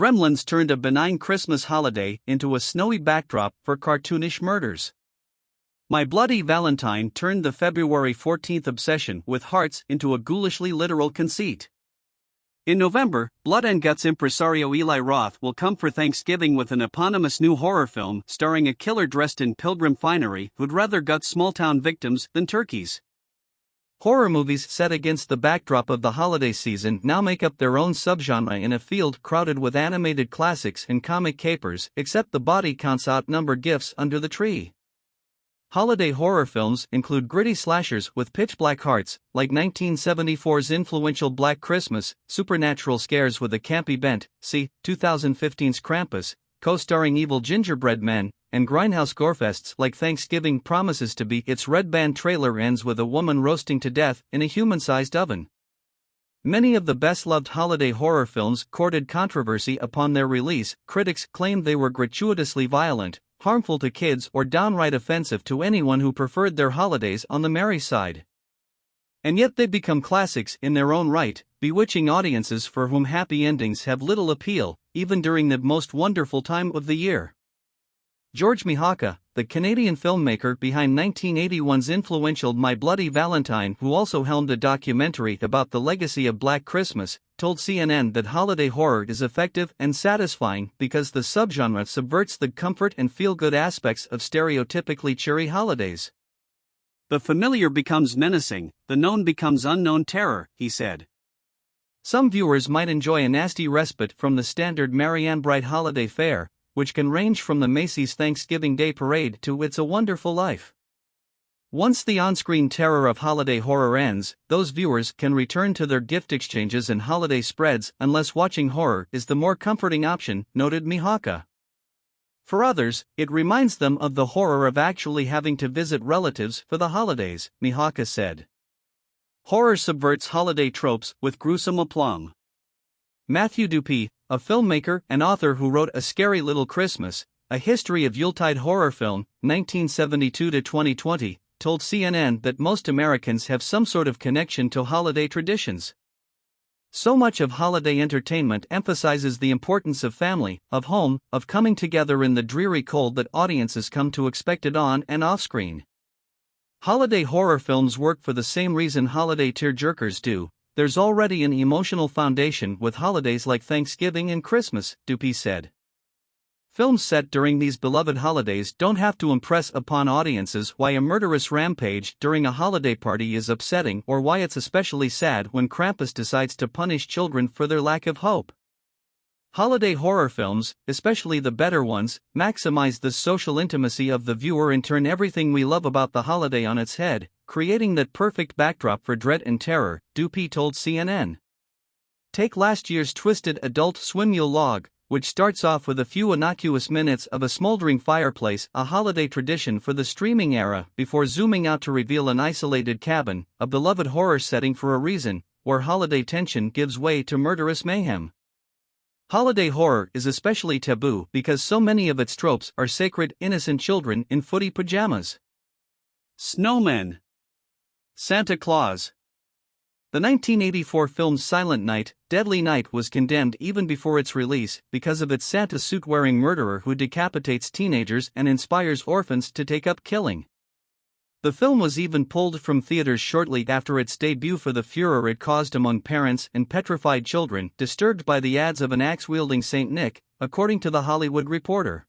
Gremlins turned a benign Christmas holiday into a snowy backdrop for cartoonish murders. My Bloody Valentine turned the February 14th obsession with hearts into a ghoulishly literal conceit. In November, Blood and Guts impresario Eli Roth will come for Thanksgiving with an eponymous new horror film starring a killer dressed in Pilgrim finery who'd rather gut small-town victims than turkeys. Horror movies set against the backdrop of the holiday season now make up their own subgenre in a field crowded with animated classics and comic capers, except the body counts outnumber gifts under the tree. Holiday horror films include gritty slashers with pitch-black hearts, like 1974's influential Black Christmas, supernatural scares with a campy bent, see 2015's Krampus, co-starring evil gingerbread men, and grindhouse gore-fests like Thanksgiving promises to be. Its red band trailer ends with a woman roasting to death in a human-sized oven. Many of the best-loved holiday horror films courted controversy upon their release. Critics claimed they were gratuitously violent, harmful to kids, or downright offensive to anyone who preferred their holidays on the merry side. And yet they become classics in their own right, bewitching audiences for whom happy endings have little appeal, even during the most wonderful time of the year. George Mihawka, the Canadian filmmaker behind 1981's influential My Bloody Valentine, who also helmed a documentary about the legacy of Black Christmas, told CNN that holiday horror is effective and satisfying because the subgenre subverts the comfort and feel-good aspects of stereotypically cheery holidays. The familiar becomes menacing, the known becomes unknown terror, he said. Some viewers might enjoy a nasty respite from the standard Marianne Bright holiday fare, which can range from the Macy's Thanksgiving Day Parade to It's a Wonderful Life. Once the on-screen terror of holiday horror ends, those viewers can return to their gift exchanges and holiday spreads unless watching horror is the more comforting option, noted Mihawka. For others, it reminds them of the horror of actually having to visit relatives for the holidays, Mihawka said. Horror subverts holiday tropes with gruesome aplomb. Matthew Dupuy, a filmmaker and author who wrote A Scary Little Christmas, a history of Yuletide horror film, 1972 to 2020, told CNN that most Americans have some sort of connection to holiday traditions. So much of holiday entertainment emphasizes the importance of family, of home, of coming together in the dreary cold that audiences come to expect it on and off-screen. Holiday horror films work for the same reason holiday tearjerkers do. There's already an emotional foundation with holidays like Thanksgiving and Christmas, Dupuy said. Films set during these beloved holidays don't have to impress upon audiences why a murderous rampage during a holiday party is upsetting or why it's especially sad when Krampus decides to punish children for their lack of hope. Holiday horror films, especially the better ones, maximize the social intimacy of the viewer and turn everything we love about the holiday on its head, creating that perfect backdrop for dread and terror, Dupuy told CNN. Take last year's twisted Adult Swim Yule log, which starts off with a few innocuous minutes of a smoldering fireplace, a holiday tradition for the streaming era, before zooming out to reveal an isolated cabin, a beloved horror setting for a reason, where holiday tension gives way to murderous mayhem. Holiday horror is especially taboo because so many of its tropes are sacred, innocent children in footy pajamas. Snowmen. Santa Claus. The 1984 film Silent Night, Deadly Night was condemned even before its release because of its Santa suit-wearing murderer who decapitates teenagers and inspires orphans to take up killing. The film was even pulled from theaters shortly after its debut for the furor it caused among parents and petrified children disturbed by the ads of an axe-wielding Saint Nick, according to The Hollywood Reporter.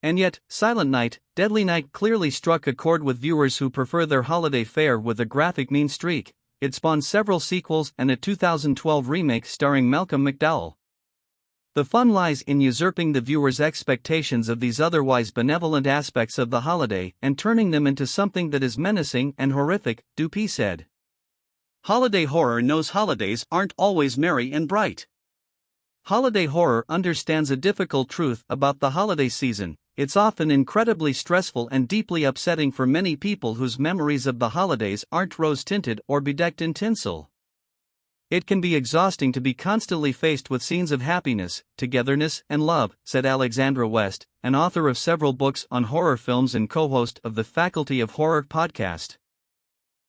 And yet, Silent Night, Deadly Night clearly struck a chord with viewers who prefer their holiday fare with a graphic mean streak. It spawned several sequels and a 2012 remake starring Malcolm McDowell. The fun lies in usurping the viewer's expectations of these otherwise benevolent aspects of the holiday and turning them into something that is menacing and horrific, Dupuy said. Holiday horror knows holidays aren't always merry and bright. Holiday horror understands a difficult truth about the holiday season: it's often incredibly stressful and deeply upsetting for many people whose memories of the holidays aren't rose-tinted or bedecked in tinsel. It can be exhausting to be constantly faced with scenes of happiness, togetherness, and love, said Alexandra West, an author of several books on horror films and co-host of the Faculty of Horror podcast.